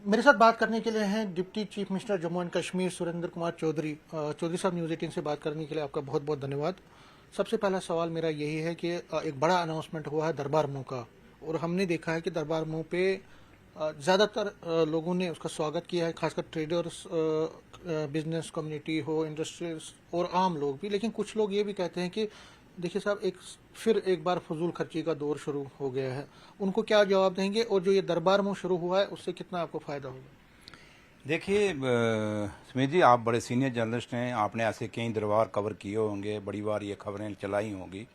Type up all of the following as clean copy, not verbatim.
मेरे साथ बात करने के लिए हैं deputy chief minister Jammu and Kashmir Surendra Kumar Chaudhary. Chaudhary साहब, न्यूज़ 18 से बात करने के लिए आपका बहुत बहुत धन्यवाद। सबसे पहला सवाल मेरा यही है कि एक बड़ा अनाउंसमेंट हुआ है दरबार मूव का, और हमने देखा है कि दरबार मूव पे ज़्यादातर लोगों ने उसका स्वागत किया है, खासकर ट्रेडर्स, बिजनेस कम्युनिटी हो, इंडस्ट्रीज और आम लोग भी। लेकिन कुछ लोग ये भी कहते हैं कि देखिए साहब, फिर एक बार फजूल खर्ची का दौर शुरू हो गया है। उनको क्या जवाब देंगे, और जो ये दरबार मूव शुरू हुआ है उससे कितना आपको फ़ायदा होगा? देखिए सुमित जी, आप बड़े सीनियर जर्नलिस्ट हैं, आपने ऐसे कई दरबार कवर किए होंगे, बड़ी बार ये खबरें चलाई होंगी।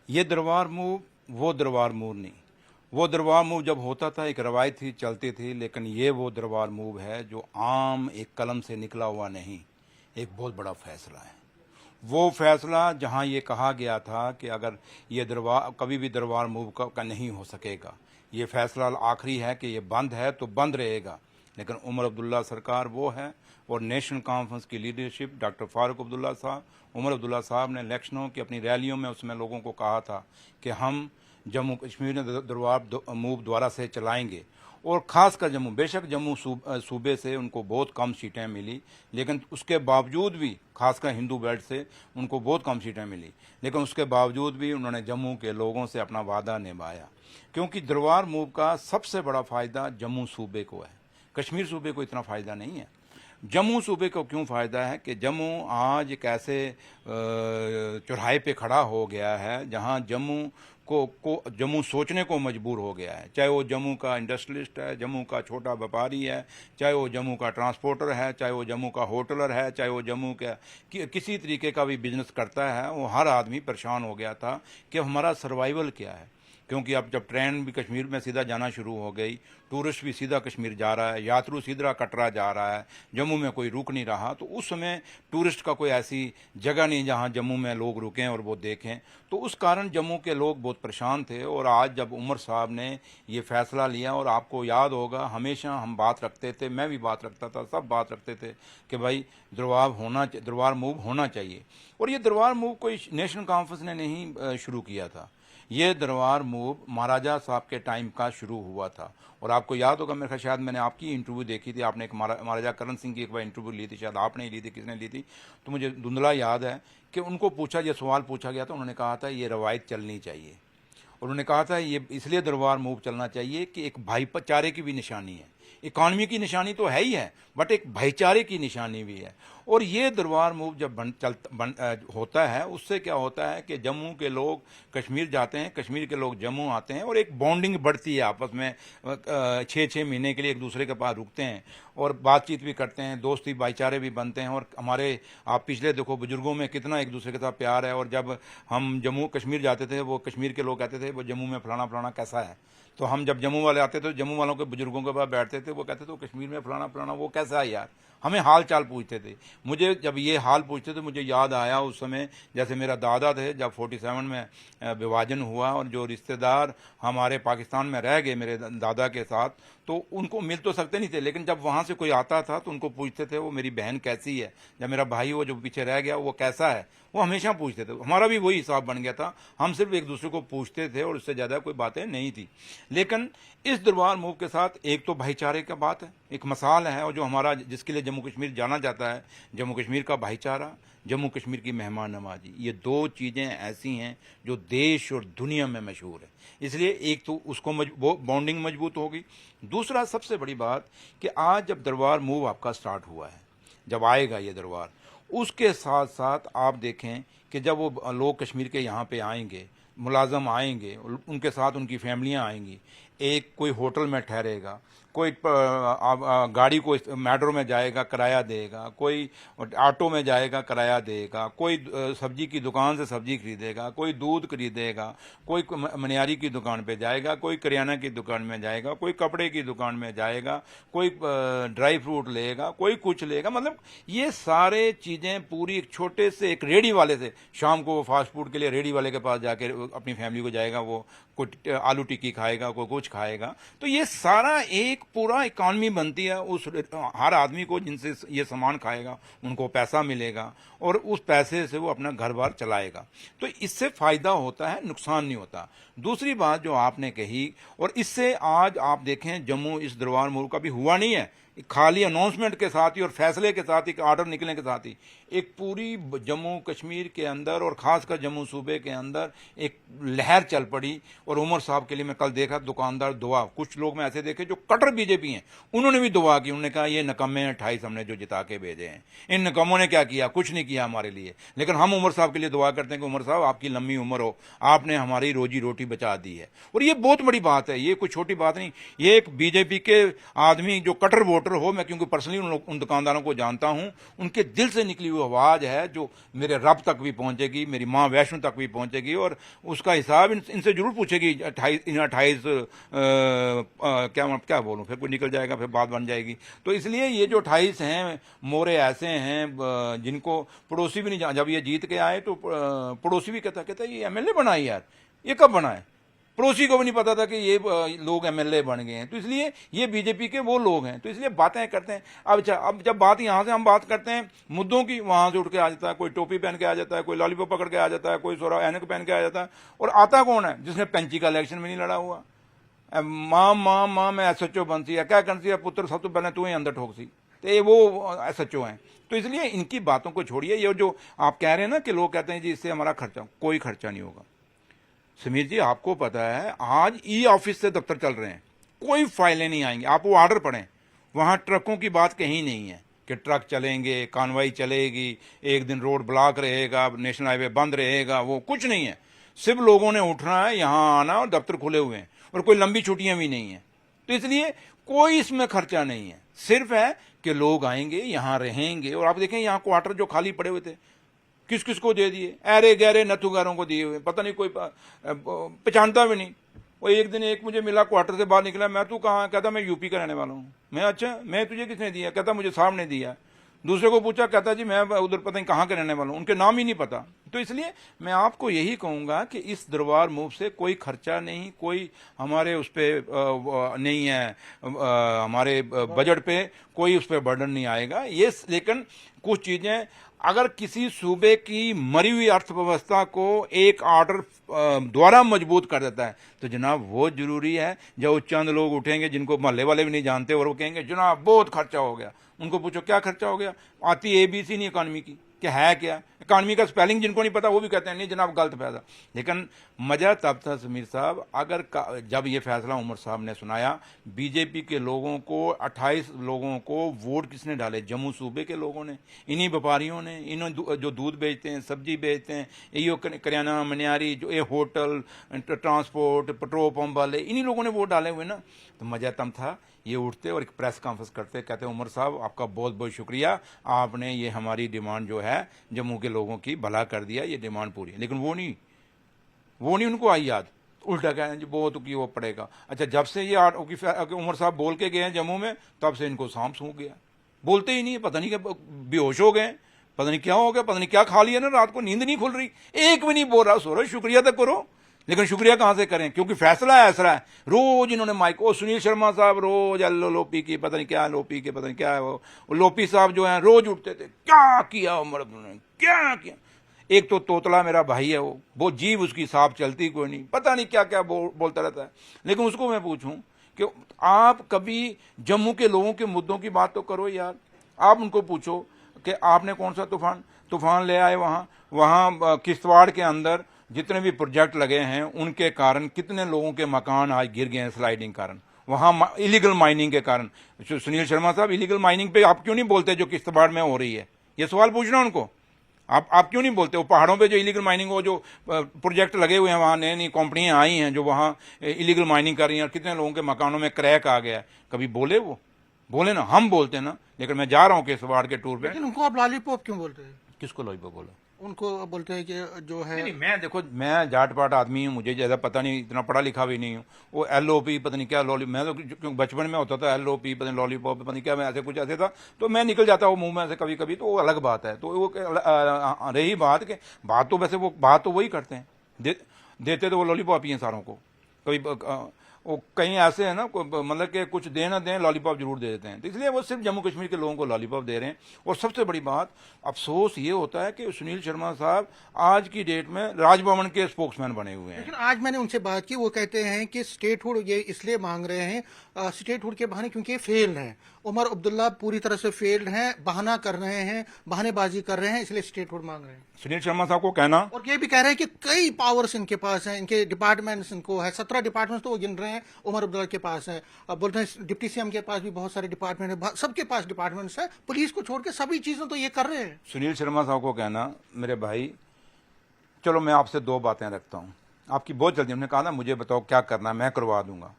ये दरबार मूव वो दरबार मूव नहीं। वो दरबार मूव जब होता था एक रवायत थी, चलती थी, लेकिन ये वो दरबार मूव है जो आम एक कलम से निकला हुआ नहीं, एक बहुत बड़ा फैसला है। वो फैसला जहां ये कहा गया था कि अगर ये दरबार कभी भी दरबार मूव का नहीं हो सकेगा, ये फैसला आखिरी है कि ये बंद है तो बंद रहेगा। लेकिन उमर अब्दुल्ला सरकार वो है, और नेशनल कॉन्फ्रेंस की लीडरशिप डॉक्टर फारूक अब्दुल्ला साहब, उमर अब्दुल्ला साहब ने इलेक्शनों की अपनी रैलियों में उसमें लोगों को कहा था कि हम जम्मू कश्मीर में दरबार मूव दोबारा से चलाएंगे। और ख़ासकर जम्मू, बेशक जम्मू सूबे से उनको बहुत कम सीटें मिली, लेकिन उसके बावजूद भी, खासकर हिंदू बेल्ट से उनको बहुत कम सीटें मिली, लेकिन उसके बावजूद भी उन्होंने जम्मू के लोगों से अपना वादा निभाया। क्योंकि दरबार मूव का सबसे बड़ा फ़ायदा जम्मू सूबे को है, कश्मीर सूबे को इतना फ़ायदा नहीं है। जम्मू सूबे को क्यों फ़ायदा है कि जम्मू आज एक ऐसे चौराहे पे खड़ा हो गया है जहां जम्मू को जम्मू सोचने को मजबूर हो गया है। चाहे वो जम्मू का इंडस्ट्रियलिस्ट है, जम्मू का छोटा व्यापारी है, चाहे वो जम्मू का ट्रांसपोर्टर है, चाहे वो जम्मू का होटलर है, चाहे वो जम्मू का किसी तरीके का भी बिजनेस करता है, वो हर आदमी परेशान हो गया था कि हमारा सर्वाइवल क्या है। क्योंकि अब जब ट्रेन भी कश्मीर में सीधा जाना शुरू हो गई, टूरिस्ट भी सीधा कश्मीर जा रहा है, यात्रु सीधा कटरा जा रहा है, जम्मू में कोई रुक नहीं रहा, तो उस समय टूरिस्ट का कोई ऐसी जगह नहीं जहां जम्मू में लोग रुकें और वो देखें। तो उस कारण जम्मू के लोग बहुत परेशान थे। और आज जब उमर साहब ने ये फैसला लिया, और आपको याद होगा हमेशा हम बात रखते थे, मैं भी बात रखता था, सब बात रखते थे कि भाई दरबार मूव होना चाहिए। और ये दरबार मूव कोई नेशनल कॉन्फ्रेंस ने नहीं शुरू किया था, ये दरबार मूव महाराजा साहब के टाइम का शुरू हुआ था। और आपको याद होगा, मेरे ख्याल शायद मैंने आपकी इंटरव्यू देखी थी, आपने एक महाराजा करण सिंह की एक बार इंटरव्यू ली थी, शायद आपने ही ली थी, किसने ली थी तो मुझे धुंधला याद है कि उनको पूछा, ये सवाल पूछा गया था, उन्होंने कहा था ये रवायत चलनी चाहिए। और उन्होंने कहा था ये इसलिए दरबार मूव चलना चाहिए कि एक भाईचारे की भी निशानी है, इकॉनमी की निशानी तो है ही है, बट एक भाईचारे की निशानी भी है। और ये दरबार मूव जब होता है, उससे क्या होता है कि जम्मू के लोग कश्मीर जाते हैं, कश्मीर के लोग जम्मू आते हैं, और एक बॉन्डिंग बढ़ती है आपस में। 6-6 महीने के लिए एक दूसरे के पास रुकते हैं और बातचीत भी करते हैं, दोस्ती भाईचारे भी बनते हैं। और हमारे आप पिछले देखो बुजुर्गों में कितना एक दूसरे के साथ प्यार है। और जब हम जम्मू कश्मीर जाते थे, वो कश्मीर के लोग कहते थे वो जम्मू में फलाना फलाना कैसा है, तो हम जब जम्मू वाले आते थे, जम्मू वालों के बुजुर्गों के पास बैठते थे, वो कहते थे वो कश्मीर में फलाना फलाना वो कैसा है यार, हमें हाल चाल पूछते थे। मुझे जब ये हाल पूछते थे, मुझे याद आया उस समय जैसे मेरा दादा थे, जब 47 में विभाजन हुआ, और जो रिश्तेदार हमारे पाकिस्तान में रह गए मेरे दादा के साथ, तो उनको मिल तो सकते नहीं थे, लेकिन जब वहाँ से कोई आता था तो उनको पूछते थे वो मेरी बहन कैसी है, जब मेरा भाई वो जो पीछे रह गया वो कैसा है, वो हमेशा पूछते थे। हमारा भी वही हिसाब बन गया था, हम सिर्फ एक दूसरे को पूछते थे और उससे ज़्यादा कोई बातें नहीं थी। लेकिन इस दरबार मूव के साथ एक तो भाईचारे का बात है, एक मिसाल है, और जो हमारा जिसके लिए जम्मू कश्मीर जाना जाता है, जम्मू कश्मीर का भाईचारा, जम्मू कश्मीर की मेहमान नवाजी, ये दो चीज़ें ऐसी हैं जो देश और दुनिया में मशहूर है। इसलिए एक तो उसको बॉन्डिंग मजबूत होगी। दूसरा सबसे बड़ी बात कि आज जब दरबार मूव आपका स्टार्ट हुआ है, जब आएगा ये दरबार, उसके साथ साथ आप देखें कि जब वो लोग कश्मीर के यहाँ पे आएंगे, मुलाजम आएंगे, उनके साथ उनकी फैमिलियाँ आएंगी, एक कोई होटल में ठहरेगा, कोई गाड़ी को मेट्रो में जाएगा किराया देगा, कोई ऑटो में जाएगा किराया देगा, कोई सब्जी की दुकान से सब्जी खरीदेगा, कोई दूध खरीदेगा, कोई मनियारी की दुकान पे जाएगा, कोई करियाना की दुकान में जाएगा, कोई कपड़े की दुकान में जाएगा, कोई ड्राई फ्रूट लेगा, कोई कुछ लेगा। मतलब ये सारे चीज़ें पूरी एक छोटे से एक रेडी वाले से, शाम को वो फास्ट फूड के लिए रेडी वाले के पास जाके अपनी फैमिली को जाएगा, वो कोई आलू टिक्की खाएगा, कोई कुछ खाएगा। तो ये सारा एक पूरा इकॉनमी बनती है। उस हर आदमी को जिनसे ये सामान खाएगा उनको पैसा मिलेगा और उस पैसे से वो अपना घर बार चलाएगा। तो इससे फायदा होता है, नुकसान नहीं होता। दूसरी बात जो आपने कही, और इससे आज आप देखें जम्मू इस दरबार मूव का भी हुआ नहीं है, खाली अनाउंसमेंट के साथ ही और फैसले के साथ ही, ऑर्डर निकलने के साथ ही एक पूरी जम्मू कश्मीर के अंदर और खासकर जम्मू सूबे के अंदर एक लहर चल पड़ी। और उमर साहब के लिए मैं कल देखा दुकानदार दुआ, कुछ लोग मैं ऐसे देखे जो कट्टर बीजेपी हैं, उन्होंने भी दुआ की। उन्होंने कहा ये नकम्मे 28 हमने जो जिता के भेजे हैं, इन नकम्मों ने क्या किया, कुछ नहीं किया हमारे लिए। लेकिन हम उमर साहब के लिए दुआ करते हैं कि उमर साहब आपकी लंबी उम्र हो, आपने हमारी रोजी रोटी बचा दी है। और ये बहुत बड़ी बात है, ये कोई छोटी बात नहीं। ये एक बीजेपी के आदमी जो कट्टर वोटर हो, मैं क्योंकि पर्सनली उन दुकानदारों को जानता हूं, उनके दिल से निकली हुई आवाज है जो मेरे रब तक भी पहुंचेगी, मेरी मां वैष्णो तक भी पहुंचेगी और उसका हिसाब इनसे जरूर पूछेगी। 28 क्या बोलूं, फिर कोई निकल जाएगा, फिर बात बन जाएगी। तो इसलिए ये जो 28 हैं मोरे ऐसे हैं जिनको पड़ोसी भी नहीं, जब ये जीत के आए तो पड़ोसी भी कहता ये एमएलए बना है यार, ये कब बना है, पड़ोसी को भी नहीं पता था कि ये लोग एमएलए बन गए हैं। तो इसलिए ये बीजेपी के वो लोग हैं, तो इसलिए बातें करते हैं। अब जब बात यहां से हम बात करते हैं मुद्दों की, वहां से उठ के आ जाता है, कोई टोपी पहन के आ जाता है, कोई लॉलीपॉप पकड़ के आ जाता है, कोई सोरा ऐनक पहन के आ जाता है। और आता कौन है, जिसने पेंची का इलेक्शन में नहीं लड़ा हुआ। मां मैं एसएचओ बनती है, क्या करती है पुत्र, सब तो पहले तू ही अंदर ठोक सी, तो ये वो एसएचओ हैं। तो इसलिए इनकी बातों को छोड़िए। ये जो आप कह रहे हैं ना कि लोग कहते हैं जी इससे हमारा खर्चा, कोई खर्चा नहीं होगा। समीर जी आपको पता है आज ई ऑफिस से दफ्तर चल रहे हैं, कोई फाइलें नहीं आएंगी। आप वो ऑर्डर पढ़ें, वहां ट्रकों की बात कहीं नहीं है कि ट्रक चलेंगे, कानवाई चलेगी, एक दिन रोड ब्लॉक रहेगा, नेशनल हाईवे बंद रहेगा, वो कुछ नहीं है। सिर्फ लोगों ने उठना है, यहां आना और दफ्तर खुले हुए हैं और कोई लंबी छुट्टियां भी नहीं है। तो इसलिए कोई इसमें खर्चा नहीं है, सिर्फ है कि लोग आएंगे, यहां रहेंगे। और आप देखें यहां क्वार्टर जो खाली पड़े हुए थे किस किस को दे दिए, ऐरे गहरे नथुगारों को दिए हुए, पता नहीं कोई पहचानता भी नहीं। वो एक दिन एक मुझे मिला, क्वार्टर से बाहर निकला, मैं तू कहाँ, कहता मैं यूपी का रहने वाला हूँ। मैं अच्छा, मैं तुझे किसने दिया, कहता मुझे साहब ने दिया। दूसरे को पूछा, कहता जी मैं उधर पता नहीं कहाँ के रहने वाला हूँ, उनके नाम ही नहीं पता। तो इसलिए मैं आपको यही कहूंगा कि इस दरबार मूव से कोई खर्चा नहीं, कोई हमारे उस पर नहीं है, हमारे बजट पे कोई उस पर बर्डन नहीं आएगा ये। लेकिन कुछ चीजें अगर किसी सूबे की मरी हुई अर्थव्यवस्था को एक ऑर्डर द्वारा मजबूत कर देता है तो जनाब वो जरूरी है। जब चंद लोग उठेंगे जिनको मोहल्ले वाले भी नहीं जानते और वो कहेंगे जनाब बहुत खर्चा हो गया, उनको पूछो क्या खर्चा हो गया, आती एबीसी नहीं इकॉनमी की, क्या है क्या इकॉनमी का स्पेलिंग जिनको नहीं पता वो भी कहते हैं नहीं जनाब गलत फैसला। लेकिन मजा तब था समीर साहब अगर जब ये फैसला उमर साहब ने सुनाया, बीजेपी के लोगों को 28 लोगों को वोट किसने डाले, जम्मू सूबे के लोगों ने, इन्हीं व्यापारियों ने, इन्होंने जो दूध बेचते हैं, सब्जी बेचते हैं, ये करियाना मनियारी, जो ये होटल ट्रांसपोर्ट पेट्रोल पंप वाले, इन्हीं लोगों ने वोट डाले हुए ना। तो मजा तब था ये उठते और एक प्रेस कॉन्फ्रेंस करते, कहते उमर साहब आपका बहुत बहुत शुक्रिया, आपने ये हमारी डिमांड जो है जम्मू के लोगों की भला कर दिया, ये डिमांड पूरी। लेकिन वो नहीं उनको आई याद, उल्टा कह रहे हैं जी बहुत की वो पड़ेगा। अच्छा जब से ये उमर साहब बोल के गए हैं जम्मू में, तब से इनको सांप सूख गया, बोलते ही नहीं, पता नहीं क्या बेहोश हो गए, पता नहीं क्या हो गया, पता नहीं क्या खा लिया ना, रात को नींद नहीं खुल रही, एक भी नहीं बोल रहा, सो रहा शुक्रिया तो करो। लेकिन शुक्रिया कहां से करें, क्योंकि फैसला ऐसा है। रोज इन्होंने माइक, ओ सुनील शर्मा साहब रोज एलो लोपी की, पता नहीं क्या लोपी के, पता नहीं क्या है वो लोपी साहब जो है रोज उठते थे, क्या किया उमर ने, क्या किया। एक तो तोतला मेरा भाई है, वो जीव उसकी साफ चलती कोई नहीं, पता नहीं क्या क्या बोलता रहता है। लेकिन उसको मैं पूछूं कि आप कभी जम्मू के लोगों के मुद्दों की बात तो करो यार। आप उनको पूछो कि आपने कौन सा तूफान ले आए, वहां किश्तवाड़ के अंदर जितने भी प्रोजेक्ट लगे हैं उनके कारण कितने लोगों के मकान आज गिर गए हैं स्लाइडिंग कारण, वहां इलीगल माइनिंग के कारण। सुनील शर्मा साहब इलीगल माइनिंग पे आप क्यों नहीं बोलते जो किश्तवाड़ में हो रही है, ये सवाल पूछना उनको। आप क्यों नहीं बोलते, वो पहाड़ों पे जो इलीगल माइनिंग, वो जो प्रोजेक्ट लगे हुए हैं, वहां नई नई कंपनियां आई हैं जो वहां इलीगल माइनिंग कर रही हैं, और कितने लोगों के मकानों में क्रैक आ गया है, कभी बोले ना, हम बोलते ना। लेकिन मैं जा रहा हूँ किश्तवाड़ के टूर पे। लेकिन उनको आप लॉलीपॉप क्यों बोलते हैं? किसको लॉलीपॉप बोला? उनको बोलते हैं कि जो है नहीं, मैं देखो मैं जाट पाट आदमी हूँ, मुझे ज्यादा पता नहीं, इतना पढ़ा लिखा भी नहीं हूँ। वो LOP पता नहीं क्या लॉली, मैं तो क्योंकि बचपन में होता था LOP पता नहीं लॉलीपॉप पता नहीं क्या, मैं ऐसे कुछ ऐसे था तो मैं निकल जाता वो मुंह में ऐसे कभी कभी, तो वो अलग बात है। तो वो रही बात के बात तो वैसे वो बात तो वही करते हैं, देते तो वो लॉलीपॉप ही हैं सारों को। कभी वो कहीं ऐसे है ना मतलब कि कुछ दे ना दें लॉलीपॉप जरूर दे देते हैं, तो इसलिए वो सिर्फ जम्मू कश्मीर के लोगों को लॉलीपॉप दे रहे हैं। और सबसे बड़ी बात अफसोस ये होता है कि सुनील शर्मा साहब आज की डेट में राजभवन के स्पोक्समैन बने हुए हैं। लेकिन आज मैंने उनसे बात की, वो कहते हैं कि स्टेटहुड ये इसलिए मांग रहे हैं स्टेटहुड के बहाने क्योंकि ये फेल्ड हैं। उमर अब्दुल्ला पूरी तरह से फेल्ड हैं, बहाना कर रहे हैं, बहानेबाजी कर रहे हैं, इसलिए स्टेटहुड मांग रहे हैं। सुनील शर्मा साहब को कहना, और ये भी कह रहे हैं कि कई पावर्स इनके पास हैं, इनके डिपार्टमेंट्स इनको है, 17 डिपार्टमेंट्स तो वो गिन रहे हैं उमर अब्दुल्ला के पास है। अब बोलते हैं डिप्टी सीएम के पास भी बहुत सारे डिपार्टमेंट है, सबके पास डिपार्टमेंट्स है, पुलिस को छोड़ के सभी चीजें तो ये कर रहे हैं। सुनील शर्मा साहब को कहना, मेरे भाई चलो मैं आपसे दो बातें रखता हूं, आपकी बहुत जल्दी, उन्होंने कहा ना मुझे बताओ क्या करना है, मैं करवा दूंगा।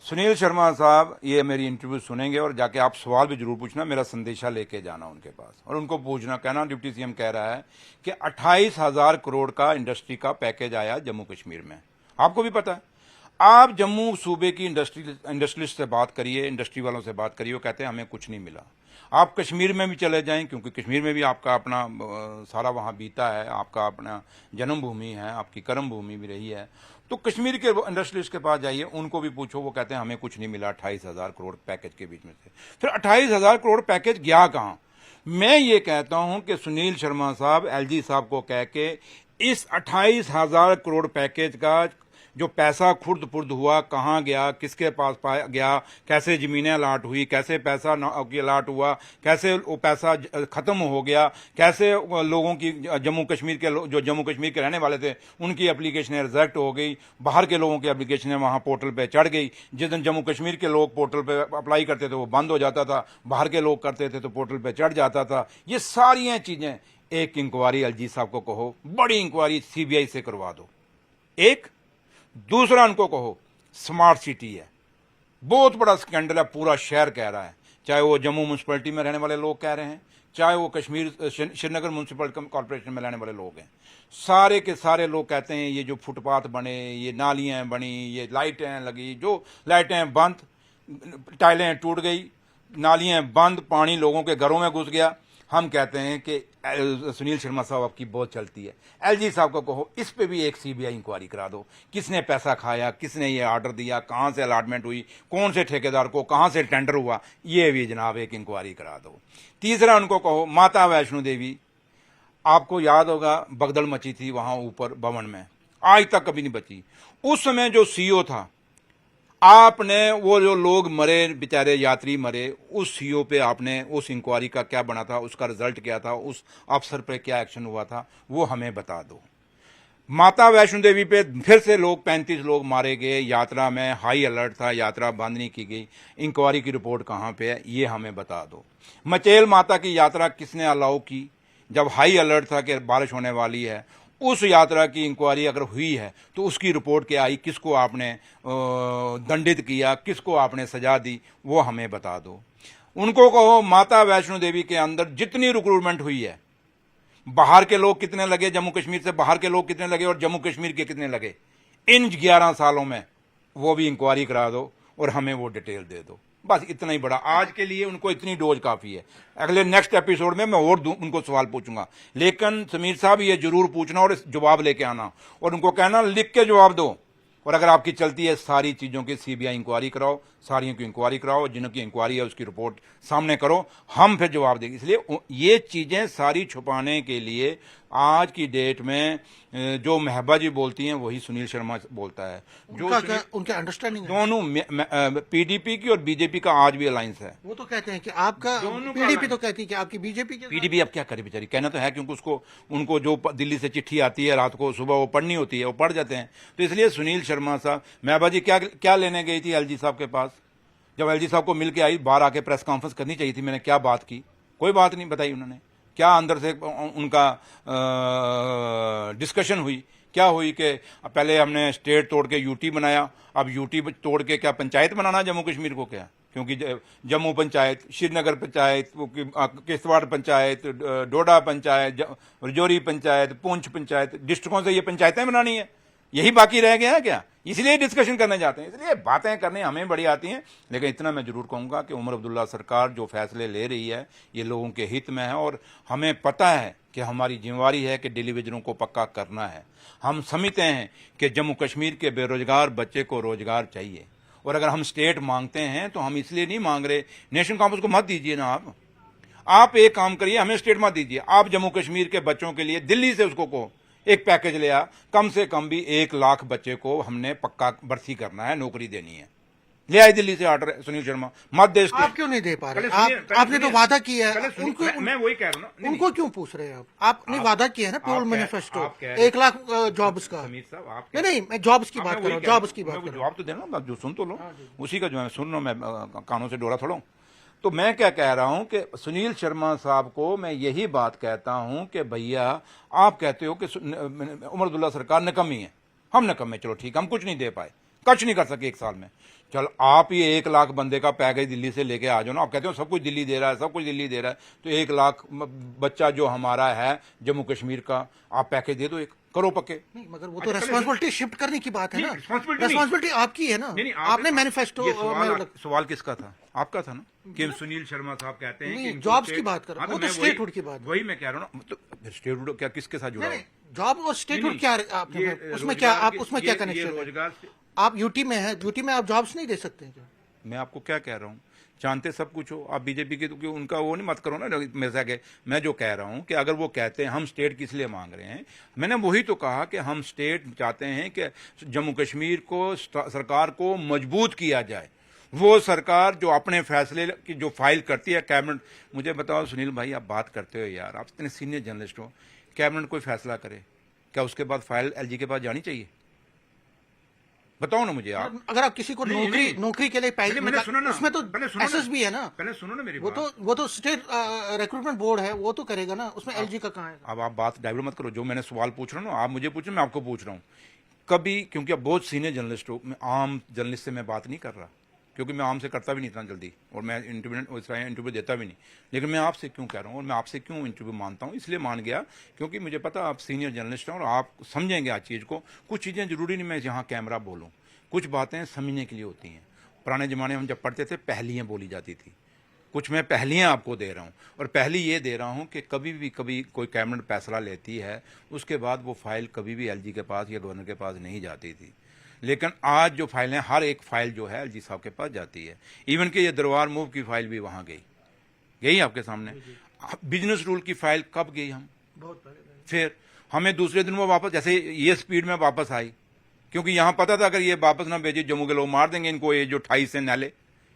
सुनील शर्मा साहब ये मेरी इंटरव्यू सुनेंगे और जाके आप सवाल भी जरूर पूछना, मेरा संदेशा लेके जाना उनके पास और उनको पूछना, कहना डिप्टी सीएम कह रहा है कि 28,000 करोड़ का इंडस्ट्री का पैकेज आया जम्मू कश्मीर में। आपको भी पता है, आप जम्मू सूबे की इंडस्ट्रियलिस्ट से बात करिए, इंडस्ट्री वालों से बात करिए, वो कहते हैं हमें कुछ नहीं मिला। आप कश्मीर में भी चले जाएं, क्योंकि कश्मीर में भी आपका अपना सारा वहाँ बीता है, आपका अपना जन्मभूमि है, आपकी कर्म भूमि भी रही है, तो कश्मीर के इंडस्ट्रियलिस्ट के पास जाइए, उनको भी पूछो, वो कहते हैं हमें कुछ नहीं मिला 28,000 करोड़ पैकेज के बीच में से। फिर 28,000 करोड़ पैकेज गया कहाँ? मैं ये कहता हूं कि सुनील शर्मा साहब एलजी साहब को कह के इस 28,000 करोड़ पैकेज का जो पैसा खुर्द पुर्द हुआ, कहाँ गया, किसके पास पाया गया, कैसे जमीनें अलाट हुई, कैसे पैसा अलाट हुआ, कैसे वो पैसा खत्म हो गया, कैसे लोगों की जम्मू कश्मीर के जो जम्मू कश्मीर के रहने वाले थे उनकी एप्लीकेशनें रिजेक्ट हो गई, बाहर के लोगों की एप्लीकेशनें वहाँ पोर्टल पे चढ़ गई। जिस दिन जम्मू कश्मीर के लोग पोर्टल पे अप्लाई करते थे वो बंद हो जाता था, बाहर के लोग करते थे तो पोर्टल पे चढ़ जाता था। ये सारियाँ चीज़ें, एक इंक्वायरी एलजी साहब को कहो, बड़ी इंक्वायरी सीबीआई से करवा दो। एक दूसरा उनको कहो स्मार्ट सिटी है, बहुत बड़ा स्कैंडल है, पूरा शहर कह रहा है, चाहे वो जम्मू म्यूनसिपैलिटी में रहने वाले लोग कह रहे हैं, चाहे वो कश्मीर श्रीनगर म्यूनसिपल कॉर्पोरेशन में रहने वाले लोग हैं, सारे के सारे लोग कहते हैं ये जो फुटपाथ बने, ये नालियां बनी, ये लाइटें लगी, जो लाइटें बंद, टाइलें टूट गई, नालियां बंद, पानी लोगों के घरों में घुस गया। हम कहते हैं कि सुनील शर्मा साहब आपकी बहुत चलती है, एलजी साहब को कहो इस पे भी एक सीबीआई इंक्वायरी करा दो, किसने पैसा खाया, किसने ये ऑर्डर दिया, कहां से अलॉटमेंट हुई, कौन से ठेकेदार को, कहां से टेंडर हुआ, ये भी जनाब एक इंक्वायरी करा दो। तीसरा उनको कहो माता वैष्णो देवी, आपको याद होगा भगदड़ मची थी वहां ऊपर भवन में, आज तक कभी नहीं बची। उस समय जो सीईओ था, आपने वो जो लोग मरे, बेचारे यात्री मरे, उस सीईओ पे आपने उस इंक्वायरी का क्या बना था, उसका रिजल्ट क्या था, उस अफसर पे क्या एक्शन हुआ था, वो हमें बता दो। माता वैष्णो देवी पे फिर से लोग 35 लोग मारे गए, यात्रा में हाई अलर्ट था, यात्रा बंद नहीं की गई, इंक्वायरी की रिपोर्ट कहाँ पे है, ये हमें बता दो। मचेल माता की यात्रा किसने अलाउ की, जब हाई अलर्ट था कि बारिश होने वाली है, उस यात्रा की इंक्वायरी अगर हुई है तो उसकी रिपोर्ट क्या आई, किसको आपने दंडित किया, किसको आपने सजा दी, वो हमें बता दो। उनको कहो माता वैष्णो देवी के अंदर जितनी रिक्रूटमेंट हुई है, बाहर के लोग कितने लगे, जम्मू कश्मीर से बाहर के लोग कितने लगे और जम्मू कश्मीर के कितने लगे इन 11 सालों में, वो भी इंक्वायरी करा दो और हमें वो डिटेल दे दो। बस इतना ही बड़ा, आज के लिए उनको इतनी डोज काफी है। अगले नेक्स्ट एपिसोड में मैं और उनको सवाल पूछूंगा, लेकिन समीर साहब ये जरूर पूछना और जवाब लेके आना और उनको कहना लिख के जवाब दो। और अगर आपकी चलती है सारी चीजों की सीबीआई इंक्वायरी कराओ, सारियों की इंक्वायरी कराओ, जिनकी इंक्वायरी है उसकी रिपोर्ट सामने करो, हम फिर जवाब देंगे। इसलिए ये चीजें सारी छुपाने के लिए आज की डेट में जो महबा जी बोलती हैं वही सुनील शर्मा बोलता है। जो उनका अंडरस्टैंडिंग दोनों पीडीपी की और बीजेपी का आज भी अलायंस है। वो तो कहते हैं कि आपका पीडीपी तो कहती है कि आपकी बीजेपी की। पीडीपी अब क्या करे बेचारी, कहना तो है, क्योंकि उनको जो दिल्ली से चिट्ठी आती है रात को, सुबह वो पढ़नी होती है, वो पढ़ जाते हैं। तो इसलिए सुनील शर्मा साहब, महबा जी क्या लेने गई थी एलजी साहब के पास, जब एलजी साहब को मिल के आई, बाहर आके प्रेस कॉन्फ्रेंस करनी चाहिए थी, मैंने क्या बात की, कोई बात नहीं बताई उन्होंने। क्या अंदर से उनका डिस्कशन हुई, क्या हुई कि पहले हमने स्टेट तोड़ के यूटी बनाया, अब यूटी तोड़ के क्या पंचायत बनाना जम्मू कश्मीर को, क्या? क्योंकि जम्मू पंचायत, श्रीनगर पंचायत, किश्तवाड़ पंचायत, डोडा पंचायत, रजौरी पंचायत, पुंछ पंचायत, डिस्ट्रिक्टों से ये पंचायतें बनानी है, यही बाकी रह गया है क्या? इसलिए डिस्कशन करने जाते हैं। इसलिए बातें करने हमें बड़ी आती हैं, लेकिन इतना मैं जरूर कहूंगा कि उमर अब्दुल्ला सरकार जो फैसले ले रही है ये लोगों के हित में है और हमें पता है कि हमारी जिम्मेवारी है कि टेलीविजनों को पक्का करना है। हम समझते हैं कि जम्मू कश्मीर के बेरोजगार बच्चे को रोजगार चाहिए, और अगर हम स्टेट मांगते हैं तो हम इसलिए नहीं मांग रहे, नेशनल कॉन्फ्रेंस को मत दीजिए ना आप एक काम करिए, हमें स्टेट मत दीजिए, आप जम्मू कश्मीर के बच्चों के लिए दिल्ली से उसको को एक पैकेज ले आ, कम से कम भी 1 लाख बच्चे को हमने पक्का भर्ती करना है, नौकरी देनी है, ले आए दिल्ली से ऑर्डर। सुनील शर्मा मत दे इसको। आप क्यों नहीं दे पा रहे? आपने तो वादा किया है उनको, मैं वही कह रहा हूँ ना, उनको क्यों पूछ रहे हैं आपने वादा किया है ना पोल मैनिफेस्टो 1 लाख जॉब्स का। समीर साहब आप नहीं, मैं जॉब्स की बात कर रहा हूँ, जॉब्स की बात कर रहा हूँ। जवाब तो देना, जो सुन तो लो, उसी का जो है सुन लो, मैं कानों से डोरा थोड़ा हूं। तो मैं क्या कह रहा हूं कि सुनील शर्मा साहब को मैं यही बात कहता हूं कि भैया आप कहते हो कि उमर अब्दुल्ला सरकार निकम्मी है, हम निकम्मे, चलो ठीक, हम कुछ नहीं दे पाए, कुछ नहीं कर सके 1 साल में। चल आप ही 1 लाख बंदे का पैकेज दिल्ली से लेके आ जाओ ना, आप कहते हो सब कुछ दिल्ली दे रहा है, सब कुछ दिल्ली दे रहा है, तो 1 लाख बच्चा जो हमारा है जम्मू कश्मीर का, आप पैकेज दे दो, एक करो पक्के। नहीं, मगर वो तो रेस्पॉन्सिबिलिटी शिफ्ट करने की बात है ना, रिस्पॉन्सिबिलिटी रेस्पॉन्सिबिलिटी आपकी है ना, आपने मैनिफेस्टो। सवाल किसका था? आपका था ना, कि सुनील शर्मा साहब कहते हैं कि जॉब्स की बात कर रहा हूँ, वो तो स्टेटहुड की बात, वही मैं कह रहा हूँ ना, तो स्टेटहुड क्या किसके साथ जुड़ा? जॉब और स्टेटहुड क्या आपने उसमें क्या, आप उसमें क्या कनेक्शन है? रोजगार से आप यूटी में है, यूटी में आप जॉब्स नहीं दे सकते क्या? मैं आपको क्या कह रहा हूँ, जानते सब कुछ हो आप बीजेपी के, तो उनका वो नहीं मत करो ना मेरे से आगे। मैं जो कह रहा हूं कि अगर वो कहते हैं हम स्टेट किस लिए मांग रहे हैं, मैंने वही तो कहा कि हम स्टेट चाहते हैं कि जम्मू कश्मीर को सरकार को मजबूत किया जाए। वो सरकार जो अपने फैसले की जो फाइल करती है कैबिनेट, मुझे बताओ सुनील भाई, आप बात करते हो यार, आप इतने सीनियर जर्नलिस्ट हो, कैबिनेट कोई फैसला करे, क्या उसके बाद फाइल एलजी के पास जानी चाहिए? बताओ ना मुझे आप। अगर आप किसी को नौकरी के लिए पहले, मैंने सुना ना, उसमें तो एसएसबी है ना, पहले सुनो ना मेरी वो तो स्टेट रिक्रूटमेंट बोर्ड है, वो तो करेगा ना, उसमें एलजी का कहाँ है? अब आप बात डाइवर्ट मत करो, जो मैंने सवाल पूछ रहा हूँ ना, आप मुझे पूछ रहे, मैं आपको पूछ रहा हूँ। कभी, क्योंकि आप बहुत सीनियर जर्नलिस्ट हो, मैं आम जर्नलिस्ट से मैं बात नहीं कर रहा, क्योंकि मैं आम से करता भी नहीं इतना जल्दी, और मैं इंटरव्यू देता भी नहीं, लेकिन मैं आपसे क्यों कह रहा हूँ, और मैं आपसे क्यों इंटरव्यू मानता हूँ, इसलिए मान गया क्योंकि मुझे पता आप सीनियर जर्नलिस्ट हैं और आप समझेंगे आज चीज़ को। कुछ चीज़ें जरूरी नहीं मैं यहाँ कैमरा बोलूँ, कुछ बातें समझने के लिए होती हैं। पुराने ज़माने में हम जब पढ़ते थे पहलियाँ बोली जाती थी, कुछ मैं पहलियाँ आपको दे रहा हूँ, और पहली ये दे रहा हूँ कि कभी कोई कैबिनेट फैसला लेती है, उसके बाद वो फाइल कभी भी एलजी के पास या गवर्नर के पास नहीं जाती थी, लेकिन आज जो फाइलें, हर एक फाइल जो है एलजी साहब के पास जाती है। इवन कि ये दरबार मूव की फाइल भी वहाँ गई आपके सामने। बिजनेस रूल की फाइल कब गई? हम बहुत पहले। फिर हमें दूसरे दिन वो वापस, जैसे ये स्पीड में वापस आई, क्योंकि यहाँ पता था अगर ये वापस ना भेजे जम्मू के लोग मार देंगे इनको, ये जो 28 है नाले,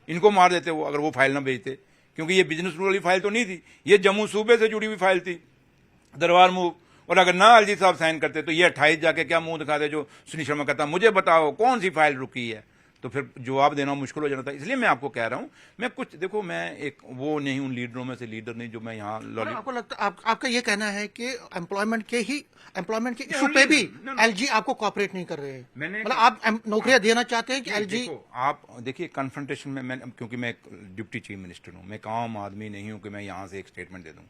इनको मार देते वो, अगर वो फाइल ना भेजते, क्योंकि ये बिजनेस रूल वाली फाइल तो नहीं थी, ये जम्मू सूबे से जुड़ी हुई फाइल थी, दरबार मूव। और अगर ना एलजी साहब साइन करते तो ये 28 जाके क्या मुंह दिखाते, जो सुनील शर्मा कहता मुझे बताओ कौन सी फाइल रुकी है, तो फिर जवाब देना मुश्किल हो जाता था। इसलिए मैं आपको कह रहा हूं, मैं कुछ देखो, मैं एक वो नहीं, उन लीडरों में से लीडर नहीं जो मैं यहाँ आपको लगता, आपका ये कहना है कि एम्प्लॉयमेंट के इशू पे भी एलजी आपको कोऑपरेट नहीं कर रहे हैं, मतलब आप नौकरियां देना चाहते हैं कि एलजी? आप देखिए कन्फ्रंटेशन में मैं, क्योंकि मैं एक डिप्टी चीफ मिनिस्टर हूँ, मैं एक आम आदमी नहीं हूँ कि मैं यहाँ से एक स्टेटमेंट दे दूँ,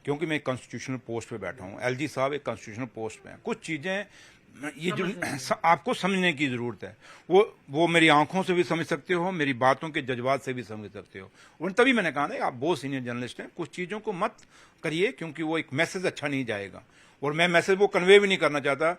क्योंकि मैं एक कॉन्स्टिट्यूशनल पोस्ट पे बैठा हूँ, एलजी साहब एक कॉन्स्टिट्यूशनल पोस्ट पे हैं। कुछ चीज़ें ये जो आपको समझने की ज़रूरत है, वो मेरी आंखों से भी समझ सकते हो, मेरी बातों के जज्बात से भी समझ सकते हो, और तभी मैंने कहा ना आप बहुत सीनियर जर्नलिस्ट हैं, कुछ चीज़ों को मत करिए, क्योंकि वो एक मैसेज अच्छा नहीं जाएगा, और मैं मैसेज वो कन्वे भी नहीं करना चाहता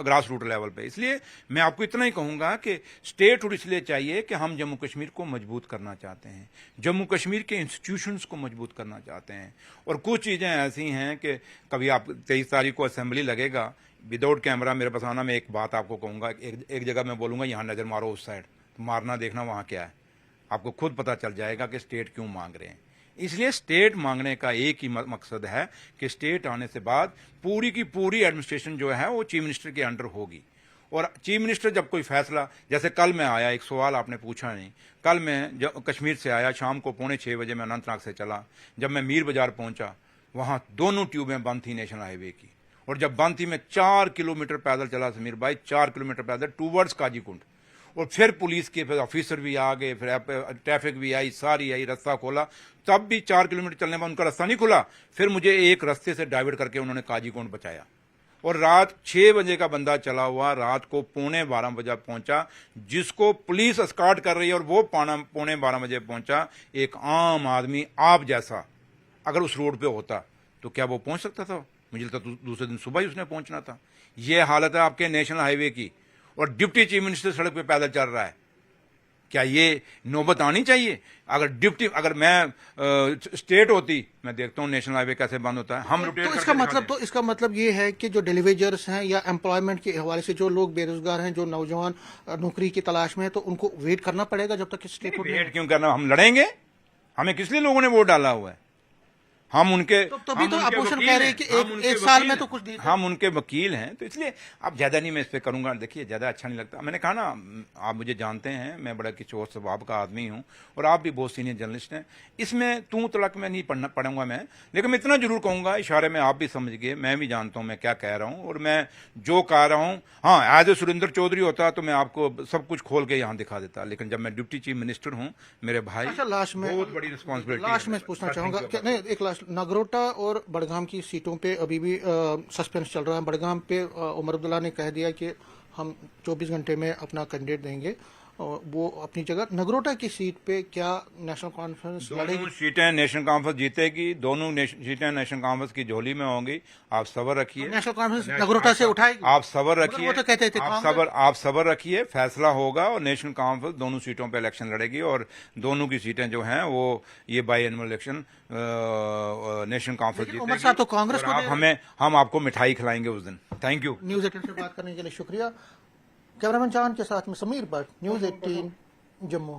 ग्रास रूट लेवल पे। इसलिए मैं आपको इतना ही कहूँगा कि स्टेटहुड इसलिए चाहिए कि हम जम्मू कश्मीर को मजबूत करना चाहते हैं, जम्मू कश्मीर के इंस्टीट्यूशंस को मजबूत करना चाहते हैं, और कुछ चीज़ें ऐसी हैं कि कभी आप 23 तारीख को असेंबली लगेगा, विदाउट कैमरा मेरे पास आना, मैं एक बात आपको कहूँगा, एक जगह मैं बोलूँगा यहाँ नज़र मारो उस साइड, तो मारना देखना वहाँ क्या है, आपको खुद पता चल जाएगा कि स्टेट क्यों मांग रहे हैं। इसलिए स्टेट मांगने का एक ही मकसद है कि स्टेट आने से बाद पूरी की पूरी एडमिनिस्ट्रेशन जो है वो चीफ मिनिस्टर के अंडर होगी, और चीफ मिनिस्टर जब कोई फैसला, जैसे कल मैं आया, एक सवाल आपने पूछा नहीं, कल मैं जब कश्मीर से आया, शाम को 5:45 बजे मैं अनंतनाग से चला, जब मैं मीर बाजार पहुंचा, वहां दोनों ट्यूबें बंद थी नेशनल हाईवे की, और जब बंद थी मैं 4 किलोमीटर पैदल चला समीर भाई, 4 किलोमीटर पैदल टूवर्ड्स काजीकुंड, और फिर पुलिस के फिर ऑफिसर भी आ गए, फिर ट्रैफिक भी आई, सारी आई, रास्ता खोला, तब भी 4 किलोमीटर चलने में उनका रास्ता नहीं खुला, फिर मुझे एक रास्ते से डाइवर्ट करके उन्होंने काजीकुंड बचाया, और रात 6 बजे का बंदा चला हुआ रात को 11:15 बजे पहुंचा, जिसको पुलिस एस्कॉर्ट कर रही है, और वो 11:15 बजे पहुंचा। एक आम आदमी आप जैसा अगर उस रोड पे होता तो क्या वो पहुंच सकता था? मुझे लगता दूसरे दिन सुबह ही उसने पहुंचना था। ये हालत है आपके नेशनल हाईवे की, और डिप्टी चीफ मिनिस्टर सड़क पे पैदल चल रहा है। क्या ये नौबत आनी चाहिए? अगर मैं स्टेट होती, मैं देखता हूँ नेशनल हाईवे कैसे बंद होता है, हम रोटेट तो करके इसका मतलब ये है कि जो डिलीवेजर्स हैं या एम्प्लॉयमेंट के हवाले से जो लोग बेरोजगार हैं, जो नौजवान नौकरी की तलाश में हैं, तो उनको वेट करना पड़ेगा जब तक स्टेट वेट क्यों करना? हम लड़ेंगे। हमें किस लिए लोगों ने वोट डाला हुआ है? हम उनके तभी तो अपोजिशन वकील कह रही है हैं। कि हम उनके एक साल वकील में हैं। तो कुछ नहीं। हम उनके वकील हैं, तो इसलिए अब ज्यादा नहीं मैं इस पे करूंगा। देखिए ज्यादा अच्छा नहीं लगता। मैंने कहा ना, आप मुझे जानते हैं, मैं बड़ा किशोर स्वभाव का आदमी हूं, और आप भी बहुत सीनियर जर्नलिस्ट हैं। इसमें तू तड़क में नहीं पढ़ूंगा मैं, लेकिन मैं इतना जरूर कहूंगा, इशारे में आप भी समझ गए, मैं भी जानता हूं मैं क्या कह रहा हूं, और मैं जो कह रहा हूं, हाँ एज ए सुरेंद्र चौधरी होता तो मैं आपको सब कुछ खोल के यहां दिखा देता, लेकिन जब मैं डिप्टी चीफ मिनिस्टर हूं, मेरे भाई, अच्छा, लास्ट में बहुत बड़ी रिस्पॉन्सिबिलिटी। लास्ट में पूछना चाहूंगा कि नहीं, एक लास्ट, नगरोटा और बड़गाम की सीटों पे अभी भी सस्पेंस चल रहा है। बड़गाम पे उमर अब्दुल्ला ने कह दिया कि हम 24 घंटे में अपना कैंडिडेट देंगे, और वो अपनी जगह। नगरोटा की सीट पे क्या नेशनल कॉन्फ्रेंस लड़ेगी? दोनों सीटें नेशनल कॉन्फ्रेंस जीतेगी, दोनों सीटें नेशनल कॉन्फ्रेंस की झोली में होंगी। आप सबर रखिए। नेशनल कॉन्फ्रेंस नगरोटा से उठाएगी? आप सबर रखिए। वो तो कहते थे आप सबर रखिए, फैसला होगा, और नेशनल कॉन्फ्रेंस दोनों सीटों पे इलेक्शन लड़ेगी, और दोनों की सीटें जो हैं वो ये by annual election national conference जीतेगी। उमर साहब तो कांग्रेस और को हम आपको मिठाई खिलाएंगे उस दिन। Thank you. न्यूज 18 से बात करने के लिए शुक्रिया। कैमरामैन चांद के साथ में समीर भट्ट, न्यूज 18 जम्मू।